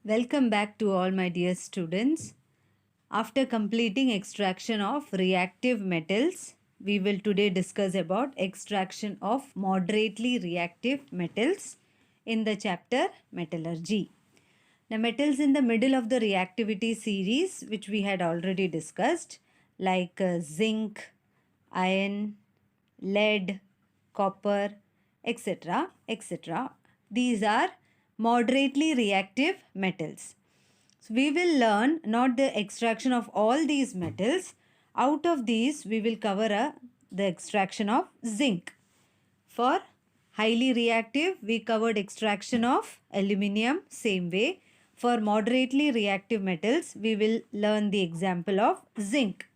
Welcome back to all my dear students. After completing extraction of reactive metals, we will today discuss about extraction of moderately reactive metals in the chapter metallurgy. The metals in the middle of the reactivity series, which we had already discussed, like zinc, iron, lead, copper, etc., etc. These are moderately reactive metals. So we will learn not the extraction of all these metals. Out of these, we will cover the extraction of zinc. For highly reactive, we covered extraction of aluminium, same way. For moderately reactive metals, we will learn the example of zinc.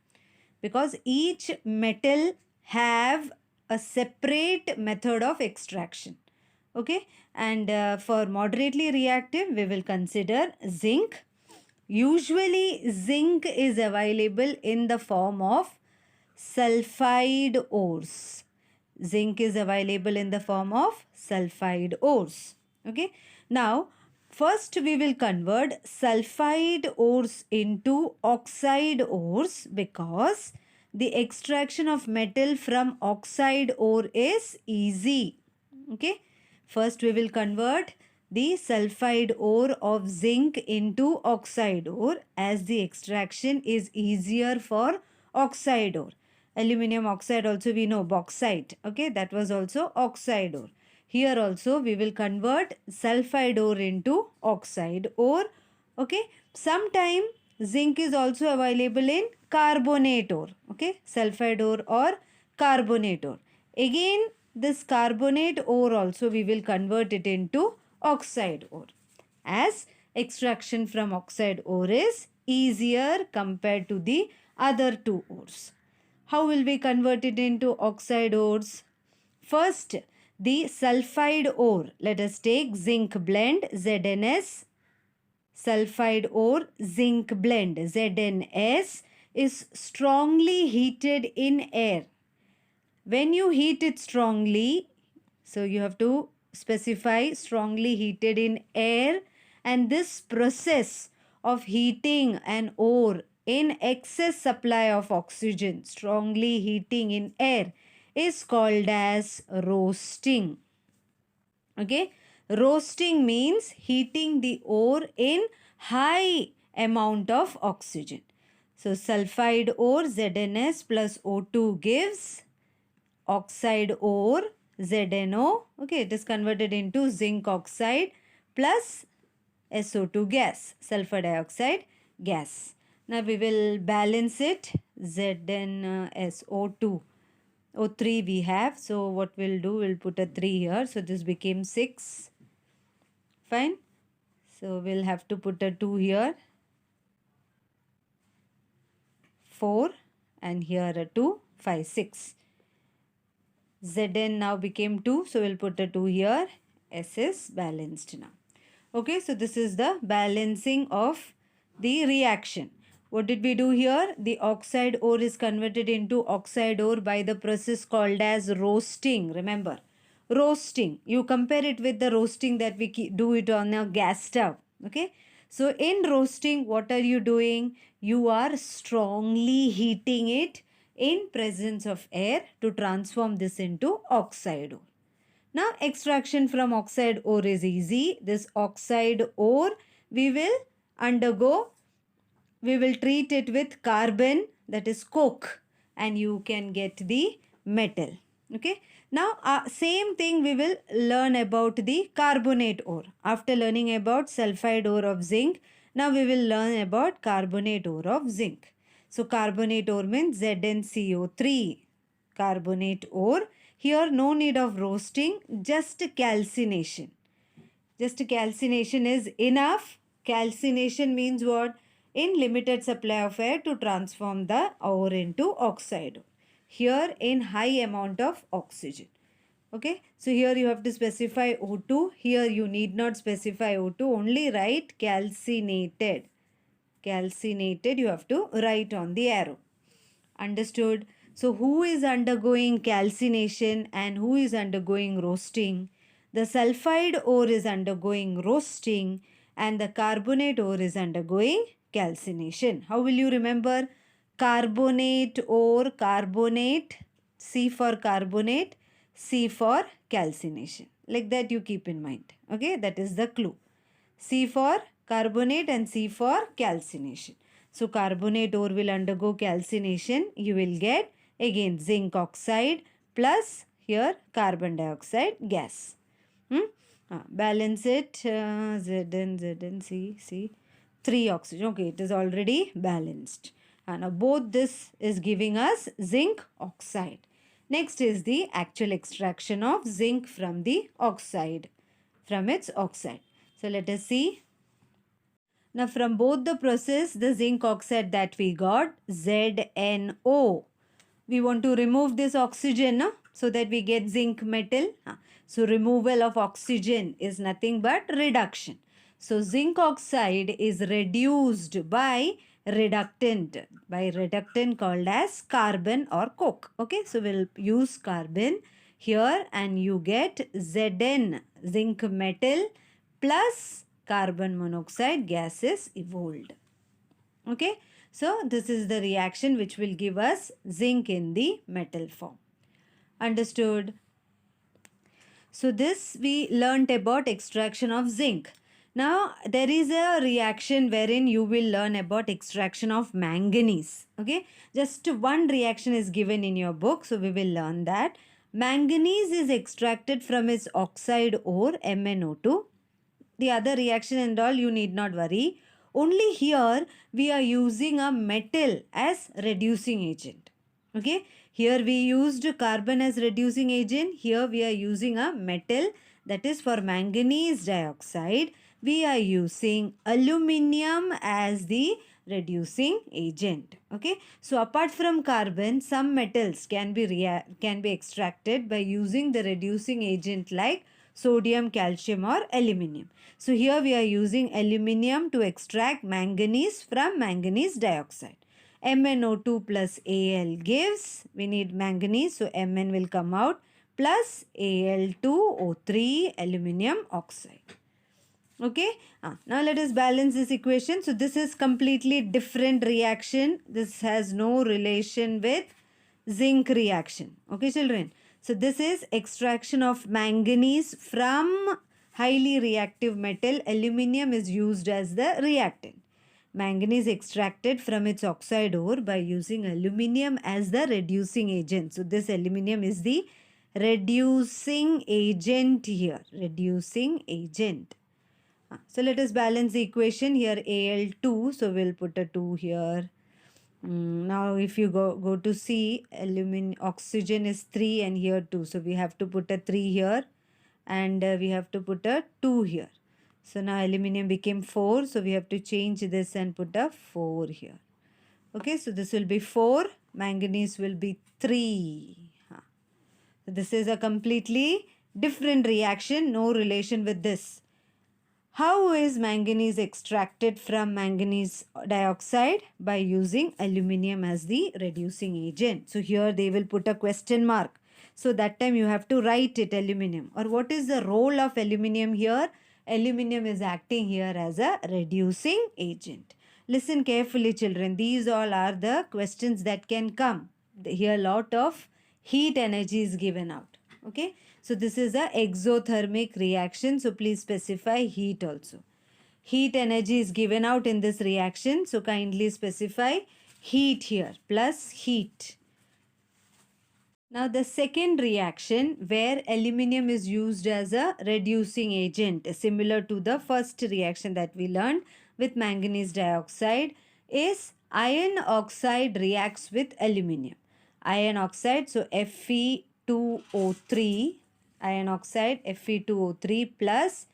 Because each metal have a separate method of extraction. Okay, and for moderately reactive, we will consider zinc. Usually, zinc is available in the form of sulfide ores. Zinc is available in the form of sulfide ores. Okay. Now, first we will convert sulfide ores into oxide ores because the extraction of metal from oxide ore is easy. Okay. First we will convert the sulfide ore of zinc into oxide ore as the extraction is easier for oxide ore. Aluminium oxide also we know bauxite. Okay, that was also oxide ore. Here also we will convert sulfide ore into oxide ore. Okay, sometime zinc is also available in carbonate ore. Okay, sulfide ore or carbonate ore. Again, this carbonate ore also we will convert it into oxide ore, as extraction from oxide ore is easier compared to the other two ores. How will we convert it into oxide ores? First, the sulfide ore. Let us take zinc blend ZNS. Sulfide ore zinc blend ZNS is strongly heated in air. When you heat it strongly, so you have to specify strongly heated in air, and this process of heating an ore in excess supply of oxygen, strongly heating in air, is called as roasting. Okay, roasting means heating the ore in high amount of oxygen. So sulfide ore ZNS plus O2 gives oxide ore ZNO. Okay, it is converted into zinc oxide plus SO2 gas, sulfur dioxide gas. Now we will balance it. ZnSO2 O3 we have, so what we'll do, we'll put a 3 here, so this became 6. Fine, so we'll have to put a 2 here, 4, and here a 2, 5, 6. Zn now became 2, so we'll put a 2 here. S is balanced now. Okay, so this is the balancing of the reaction. What did we do here? The oxide ore is converted into oxide ore by the process called as roasting. Remember, roasting. You compare it with the roasting that we do it on a gas stove. Okay, so in roasting, what are you doing? You are strongly heating it in presence of air to transform this into oxide ore. Now extraction from oxide ore is easy. This oxide ore we will treat it with carbon, that is coke, and you can get the metal. Okay. Now same thing we will learn about the carbonate ore. After learning about sulfide ore of zinc, now we will learn about carbonate ore of zinc. So carbonate ore means ZnCO3, carbonate ore. Here no need of roasting, just calcination. Just calcination is enough. Calcination means what? In limited supply of air to transform the ore into oxide. Here in high amount of oxygen. Okay, so here you have to specify O2. Here you need not specify O2, only write calcinated. Calcinated you have to write on the arrow. Understood? So who is undergoing calcination and who is undergoing roasting? The sulfide ore is undergoing roasting and the carbonate ore is undergoing calcination. How will you remember? Carbonate ore, carbonate, C for carbonate, C for calcination. Like that you keep in mind. Okay, that is the clue. C for carbonate and C for calcination. So carbonate ore will undergo calcination. You will get again zinc oxide plus here carbon dioxide gas. Balance it. Zn, C. 3 oxygen. Okay, it is already balanced. Now both this is giving us zinc oxide. Next is the actual extraction of zinc from the oxide, from its oxide. So let us see. Now from both the process, the zinc oxide that we got, ZNO. We want to remove this oxygen, no? So that we get zinc metal. So removal of oxygen is nothing but reduction. So zinc oxide is reduced by reductant called as carbon or coke. Okay, so we'll use carbon here and you get Zn, zinc metal plus carbon monoxide gas is evolved. Okay, so this is the reaction which will give us zinc in the metal form. Understood? So this we learnt about extraction of zinc. Now there is a reaction wherein you will learn about extraction of manganese. Okay, just one reaction is given in your book, so we will learn that. Manganese is extracted from its oxide ore MnO2. The other reaction and all you need not worry. Only here we are using a metal as reducing agent. Okay, here we used carbon as reducing agent. Here we are using a metal, that is for manganese dioxide. We are using aluminium as the reducing agent. Okay, so apart from carbon, some metals can be extracted by using the reducing agent like sodium, calcium or aluminium. So here we are using aluminium to extract manganese from manganese dioxide. MnO2 plus Al gives, we need manganese, so Mn will come out, plus Al2O3 aluminium oxide. Okay, now let us balance this equation. So this is completely different reaction. This has no relation with zinc reaction. Okay, children. So this is extraction of manganese from highly reactive metal. Aluminium is used as the reactant. Manganese extracted from its oxide ore by using aluminium as the reducing agent. So this aluminium is the reducing agent here. Reducing agent. So let us balance the equation here. Al2, so we'll put a 2 here. Now if you go to C, oxygen is 3 and here 2. So we have to put a 3 here and we have to put a 2 here. So now aluminium became 4. So we have to change this and put a 4 here. Okay, so this will be 4. Manganese will be 3. So this is a completely different reaction. No relation with this. How is manganese extracted from manganese dioxide? By using aluminium as the reducing agent. So here they will put a question mark. So that time you have to write it aluminium. Or what is the role of aluminium here? Aluminium is acting here as a reducing agent. Listen carefully, children. These all are the questions that can come. Here lot of heat energy is given out. Okay. So this is a exothermic reaction. So please specify heat also. Heat energy is given out in this reaction. So kindly specify heat here plus heat. Now the second reaction where aluminium is used as a reducing agent, similar to the first reaction that we learned with manganese dioxide, is iron oxide reacts with aluminium. Iron oxide, so Fe2O3, iron oxide Fe2O3 plus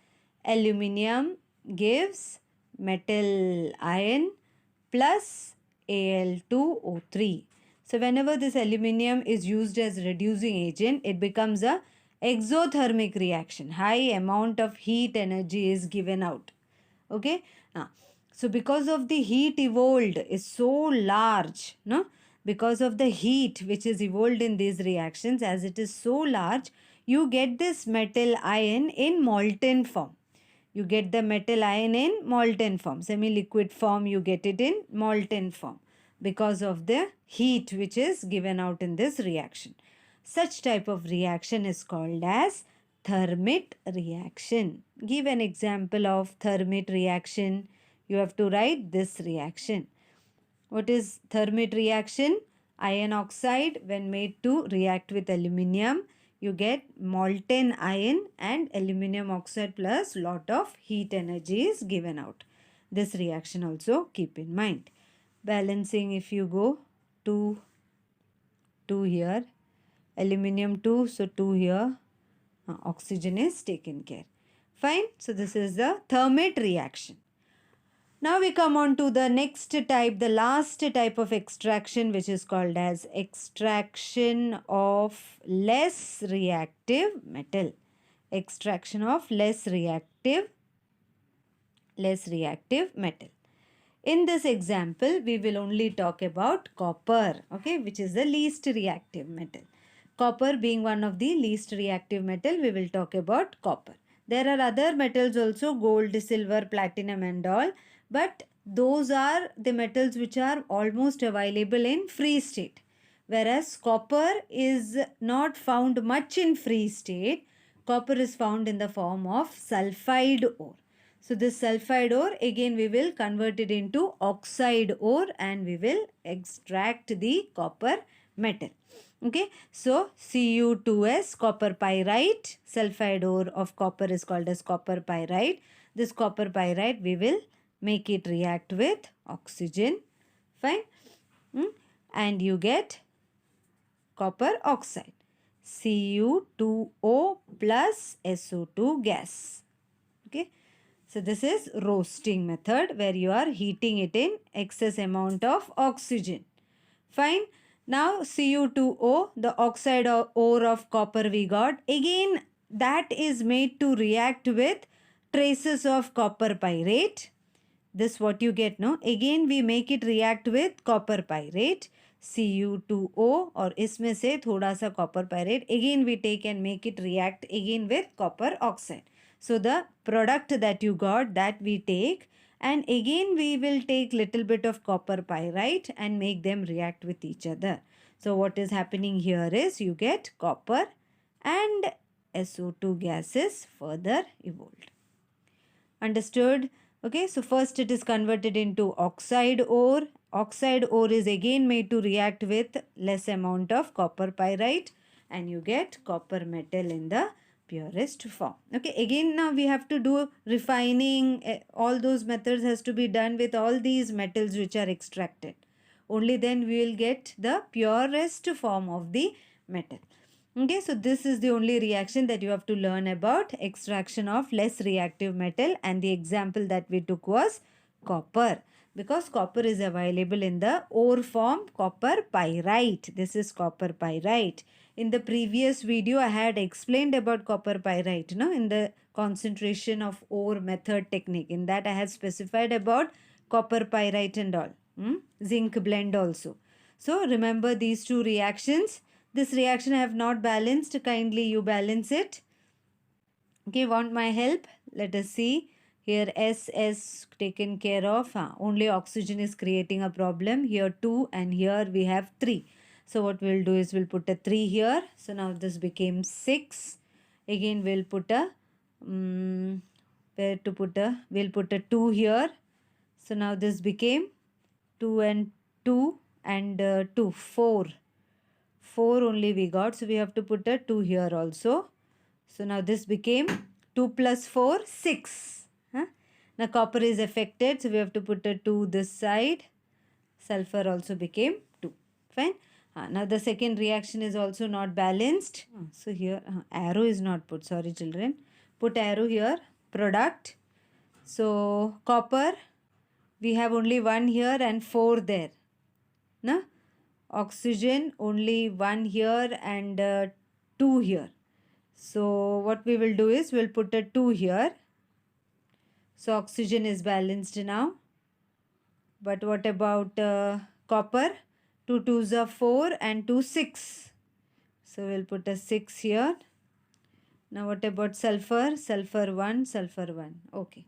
aluminium gives metal iron plus Al2O3. So whenever this aluminium is used as reducing agent, it becomes a exothermic reaction. High amount of heat energy is given out. Okay. So because of the heat evolved is so large, no? Because of the heat which is evolved in these reactions, as it is so large, you get this metal iron in molten form. You get the metal ion in molten form. Semi-liquid form, you get it in molten form because of the heat which is given out in this reaction. Such type of reaction is called as Thermit reaction. Give an example of Thermit reaction. You have to write this reaction. What is Thermit reaction? Iron oxide, when made to react with aluminium, you get molten iron and aluminium oxide plus lot of heat energy is given out. This reaction also keep in mind. Balancing, if you go 2 here, aluminium 2, so 2 here, oxygen is taken care. Fine. So this is the Thermit reaction. Now we come on to the next type, the last type of extraction, which is called as extraction of less reactive metal. Extraction of less reactive metal. In this example, we will only talk about copper, okay, which is the least reactive metal. Copper being one of the least reactive metal, we will talk about copper. There are other metals also, gold, silver, platinum and all, but those are the metals which are almost available in free state. Whereas copper is not found much in free state. Copper is found in the form of sulfide ore. So this sulfide ore, again we will convert it into oxide ore and we will extract the copper metal. Okay, so Cu2s, copper pyrite, sulfide ore of copper is called as copper pyrite. This copper pyrite we will make it react with oxygen. Fine. And you get copper oxide, Cu2O plus SO2 gas. Okay. So this is roasting method where you are heating it in excess amount of oxygen. Fine. Now Cu2O, the oxide ore of copper we got. Again that is made to react with traces of copper pyrite. This what you get, no? Again we make it react with copper pyrite. Cu2O or इसमें से थोड़ा सा copper pyrite. Again we take and make it react again with copper oxide. So the product that you got, that we take, and again we will take little bit of copper pyrite and make them react with each other. So what is happening here is you get copper and SO2 gases further evolved. Understood? Okay, so first it is converted into oxide ore. Oxide ore is again made to react with less amount of copper pyrite and you get copper metal in the purest form. Okay, again now we have to do refining. All those methods has to be done with all these metals which are extracted. Only then we will get the purest form of the metal. Okay, so this is the only reaction that you have to learn about, extraction of less reactive metal, and the example that we took was copper, because copper is available in the ore form copper pyrite. This is copper pyrite. In the previous video I had explained about copper pyrite, no, in the concentration of ore method technique. In that I had specified about copper pyrite and all, zinc blend also. So remember these two reactions. This reaction I have not balanced. Kindly you balance it. Okay, want my help? Let us see. Here S taken care of. Only oxygen is creating a problem. Here 2 and here we have 3. So what we'll do is we'll put a 3 here. So now this became 6. Again we'll put a, we'll put a 2 here. So now this became 2 and 2 and 2, 4. 4 only we got, so we have to put a 2 here also. So now this became 2 plus 4, 6. Now copper is affected, so we have to put a 2 this side. Sulfur also became 2. Fine. Now the second reaction is also not balanced. So here arrow is not put. Sorry children. Put arrow here. Product. So copper, we have only 1 here and 4 there. No? Oxygen only 1 here and 2 here. So what we will do is we'll put a 2 here. So oxygen is balanced now. But what about copper? 2 2s are 4 and 2 6. So we'll put a 6 here. Now what about sulfur? Sulfur 1, sulfur 1. Okay.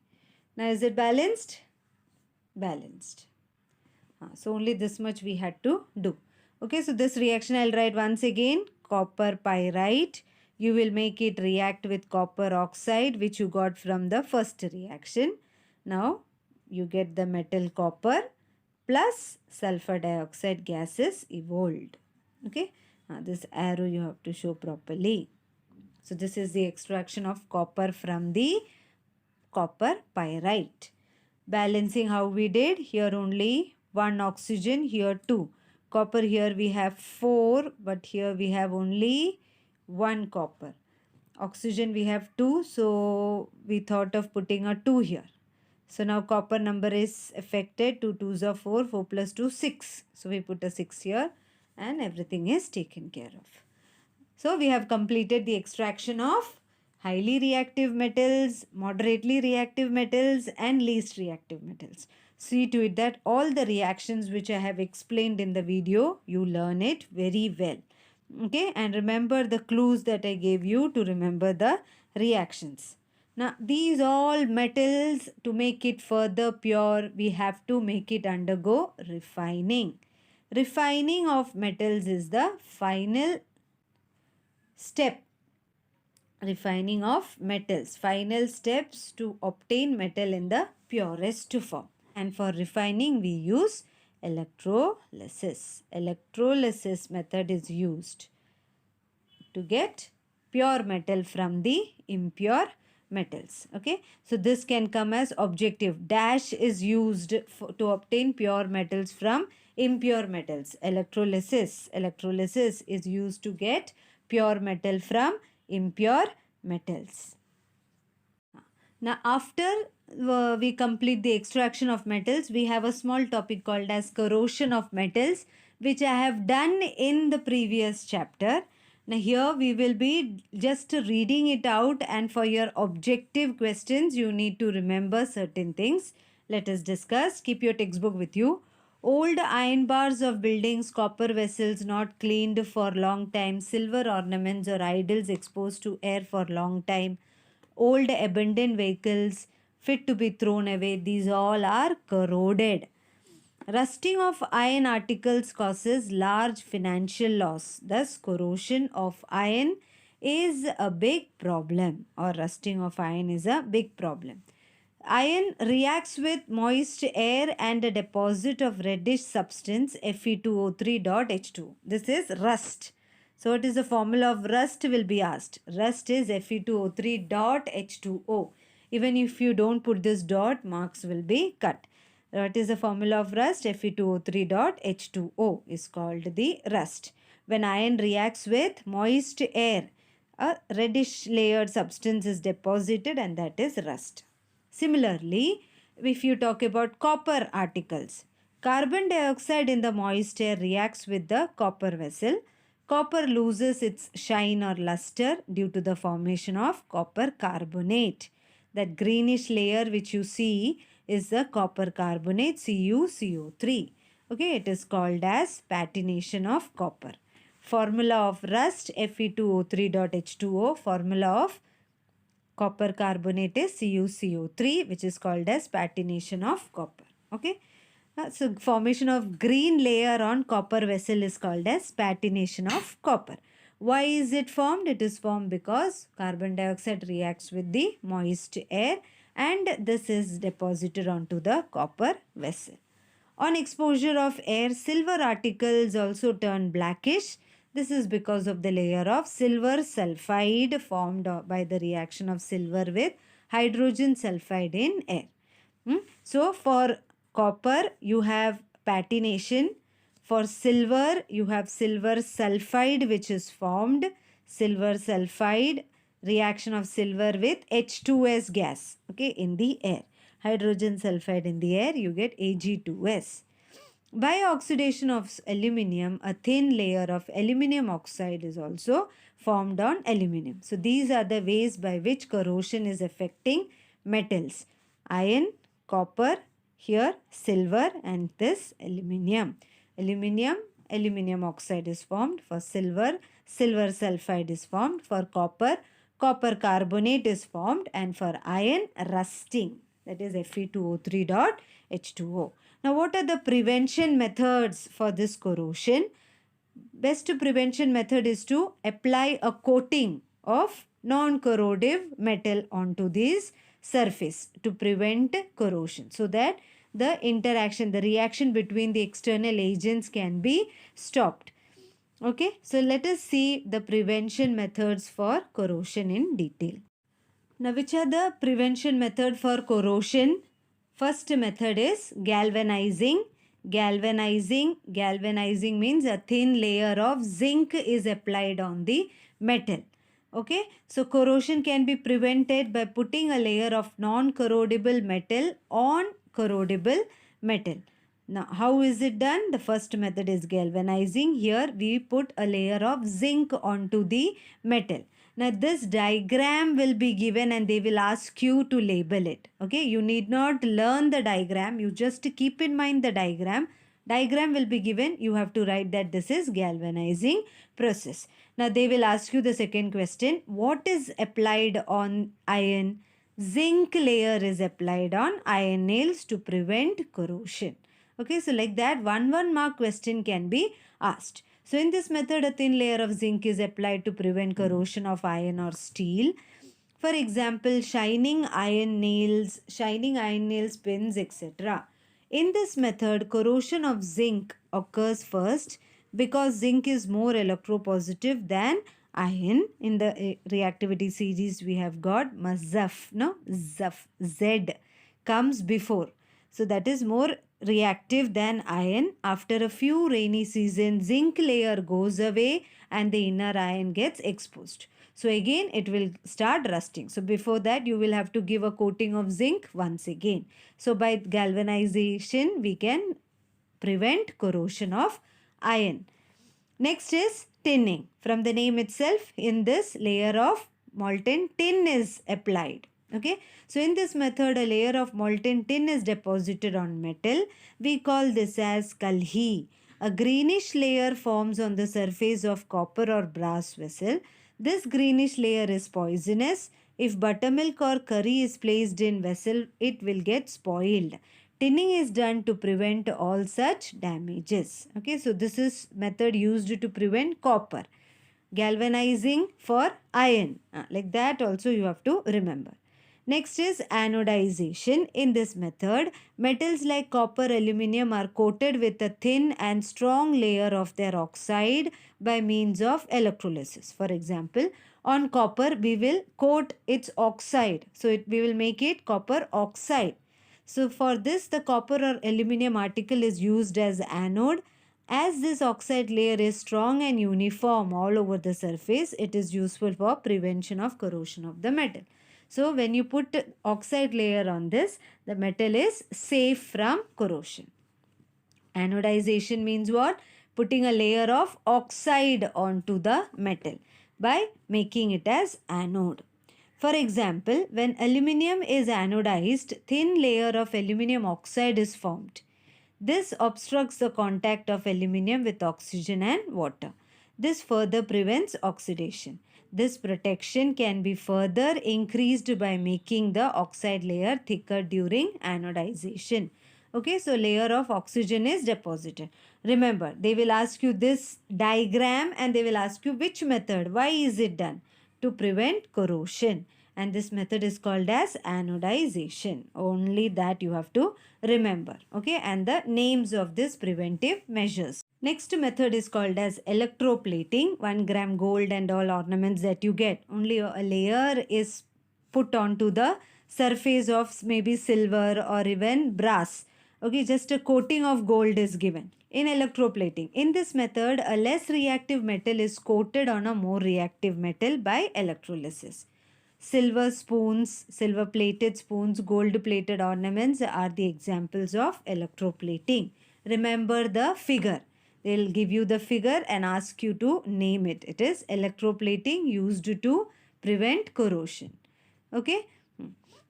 Now is it balanced? Balanced. So only this much we had to do. Okay, so this reaction I'll write once again. Copper pyrite. You will make it react with copper oxide, which you got from the first reaction. Now you get the metal copper plus sulfur dioxide gases evolved. Okay, this arrow you have to show properly. So this is the extraction of copper from the copper pyrite. Balancing how we did, here only one oxygen, here 2. Copper here we have 4, but here we have only 1 copper. Oxygen we have 2, so we thought of putting a 2 here. So now copper number is affected. 2 2s are 4, 4 plus 2 6. So we put a 6 here and everything is taken care of. So we have completed the extraction of highly reactive metals, moderately reactive metals and least reactive metals. See to it that all the reactions which I have explained in the video, you learn it very well. Okay, and remember the clues that I gave you to remember the reactions. Now these all metals, to make it further pure, we have to make it undergo refining. Refining of metals is the final step. Refining of metals, final steps to obtain metal in the purest form. And for refining we use electrolysis. Electrolysis method is used to get pure metal from the impure metals. Okay, so this can come as objective. Dash is used to obtain pure metals from impure metals. Electrolysis is used to get pure metal from impure metals. Now after we complete the extraction of metals, we have a small topic called as corrosion of metals, which I have done in the previous chapter. Now here we will be just reading it out, and for your objective questions you need to remember certain things. Let us discuss. Keep your textbook with you. Old iron bars of buildings, copper vessels not cleaned for long time, silver ornaments or idols exposed to air for long time, old abandoned vehicles fit to be thrown away, these all are corroded. Rusting of iron articles causes large financial loss. Thus, corrosion of iron is a big problem, or rusting of iron is a big problem. Iron reacts with moist air and a deposit of reddish substance Fe2O3.H2. This is rust. So what is the formula of rust will be asked. Rust is Fe2O3.H2O. Even if you don't put this dot, marks will be cut. What is the formula of rust? Fe2O3.H2O is called the rust. When iron reacts with moist air, a reddish layered substance is deposited and that is rust. Similarly, if you talk about copper articles, carbon dioxide in the moist air reacts with the copper vessel. Copper loses its shine or luster due to the formation of copper carbonate. That greenish layer which you see is the copper carbonate, CuCO3. Okay, it is called as patination of copper. Formula of rust, Fe2O3.H2O. Formula of copper carbonate is CuCO3, which is called as patination of copper. Okay. So formation of green layer on copper vessel is called as patination of copper. Why is it formed? It is formed because carbon dioxide reacts with the moist air and this is deposited onto the copper vessel. On exposure of air, silver articles also turn blackish. This is because of the layer of silver sulfide formed by the reaction of silver with hydrogen sulfide in air. So for copper you have patination. For silver you have silver sulfide which is formed. Silver sulfide, reaction of silver with H2S gas, okay, in the air. Hydrogen sulfide in the air, you get Ag2S. By oxidation of aluminium, a thin layer of aluminium oxide is also formed on aluminium. So these are the ways by which corrosion is affecting metals. Iron, copper, here silver and this aluminium. Aluminium oxide is formed. For silver, silver sulfide is formed. For copper, copper carbonate is formed, and for iron, rusting, that is Fe2O3.H2O. Now, what are the prevention methods for this corrosion? Best prevention method is to apply a coating of non-corrosive metal onto this surface to prevent corrosion, so that the interaction, the reaction between the external agents can be stopped. Okay, so let us see the prevention methods for corrosion in detail. Now, which are the prevention method for corrosion? First method is galvanizing. Galvanizing means a thin layer of zinc is applied on the metal. Okay, so corrosion can be prevented by putting a layer of non-corrodible metal on corrodible metal. Now, how is it done? The first method is galvanizing. Here we put a layer of zinc onto the metal. Now, this diagram will be given and they will ask you to label it. Okay, you need not learn the diagram. You just keep in mind the diagram. Diagram will be given. You have to write that this is galvanizing process. Now, they will ask you the second question. What is applied on iron? Zinc layer is applied on iron nails to prevent corrosion. Okay, so like that, 1 mark question can be asked. So in this method, a thin layer of zinc is applied to prevent corrosion of iron or steel. For example, shining iron nails, pins, etc. In this method, corrosion of zinc occurs first because zinc is more electropositive than iron. In the reactivity series, we have got Zaf, Z comes before. So that is more reactive than iron. After a few rainy seasons, zinc layer goes away and the inner iron gets exposed. So again, it will start rusting. So before that, you will have to give a coating of zinc once again. So by galvanization, we can prevent corrosion of iron. Next is tinning. From the name itself, in this layer of molten tin is applied. Okay, so in this method, a layer of molten tin is deposited on metal. We call this as kalhi. A greenish layer forms on the surface of copper or brass vessel. This greenish layer is poisonous. If buttermilk or curry is placed in vessel, it will get spoiled. Tinning is done to prevent all such damages. Okay, so this is method used to prevent copper. Galvanizing for iron. Like that also you have to remember. Next is anodization. In this method, metals like copper, aluminum are coated with a thin and strong layer of their oxide by means of electrolysis. For example, on copper, we will coat its oxide. So we will make it copper oxide. So for this, the copper or aluminum article is used as anode. As this oxide layer is strong and uniform all over the surface, it is useful for prevention of corrosion of the metal. So when you put oxide layer on this, the metal is safe from corrosion. Anodization means what? Putting a layer of oxide onto the metal by making it as anode. For example, when aluminum is anodized, thin layer of aluminum oxide is formed. This obstructs the contact of aluminum with oxygen and water. This further prevents oxidation. This protection can be further increased by making the oxide layer thicker during anodization. Okay, so layer of oxygen is deposited. Remember, they will ask you this diagram and they will ask you which method. Why is it done? To prevent corrosion. And this method is called as anodization. Only that you have to remember. Okay, and the names of this preventive measures. Next method is called as electroplating. 1 gram gold and all ornaments that you get, only a layer is put onto the surface of maybe silver or even brass. Okay, just a coating of gold is given in electroplating. In this method, a less reactive metal is coated on a more reactive metal by electrolysis. Silver spoons, silver plated spoons, gold plated ornaments are the examples of electroplating. Remember the figure. They'll give you the figure and ask you to name it. It is electroplating used to prevent corrosion. Okay.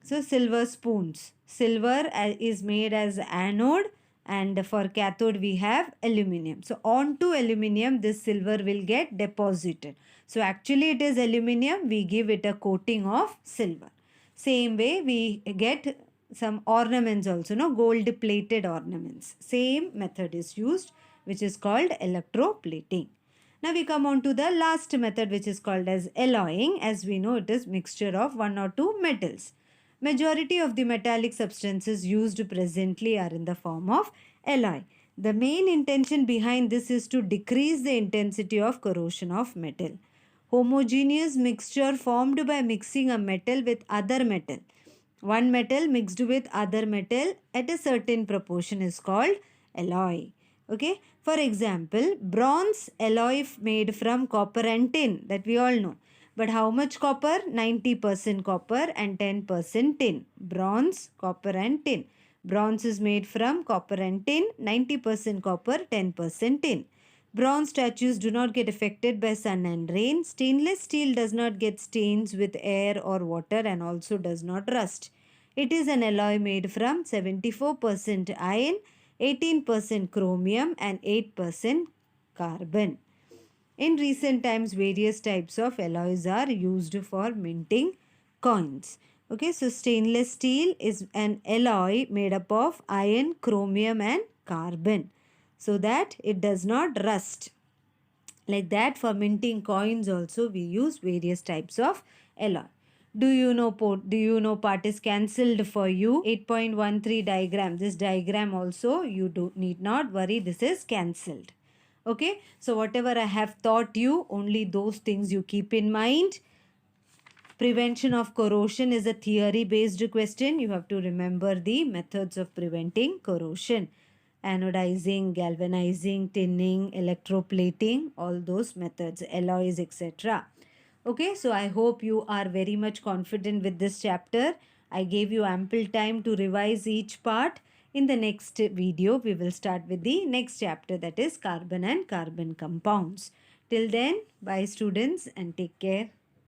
So silver spoons. Silver is made as anode and for cathode we have aluminium. So onto aluminium this silver will get deposited. So actually it is aluminium, we give it a coating of silver. Same way we get some ornaments also, no, gold plated ornaments. Same method is used, which is called electroplating. Now we come on to the last method, which is called as alloying. As we know, it is mixture of one or two metals. Majority of the metallic substances used presently are in the form of alloy. The main intention behind this is to decrease the intensity of corrosion of metal. Homogeneous mixture formed by mixing a metal with other metal. One metal mixed with other metal at a certain proportion is called alloy. Okay. For example, bronze alloy made from copper and tin, that we all know. But how much copper? 90% copper and 10% tin. Bronze, copper and tin. Bronze is made from copper and tin, 90% copper, 10% tin. Bronze statues do not get affected by sun and rain. Stainless steel does not get stains with air or water and also does not rust. It is an alloy made from 74% iron, 18% chromium and 8% carbon. In recent times, various types of alloys are used for minting coins. Okay, so stainless steel is an alloy made up of iron, chromium and carbon, so that it does not rust. Like that, for minting coins also we use various types of alloy. Do you know part is cancelled for you? 8.13 diagram. This diagram also you need not worry, this is cancelled. Okay, so whatever I have taught you, only those things you keep in mind. Prevention of corrosion is a theory based question. You have to remember the methods of preventing corrosion. Anodizing, galvanizing, tinning, electroplating, all those methods, alloys, etc. Okay, so I hope you are very much confident with this chapter. I gave you ample time to revise each part. In the next video, we will start with the next chapter, that is carbon and carbon compounds. Till then, bye students and take care.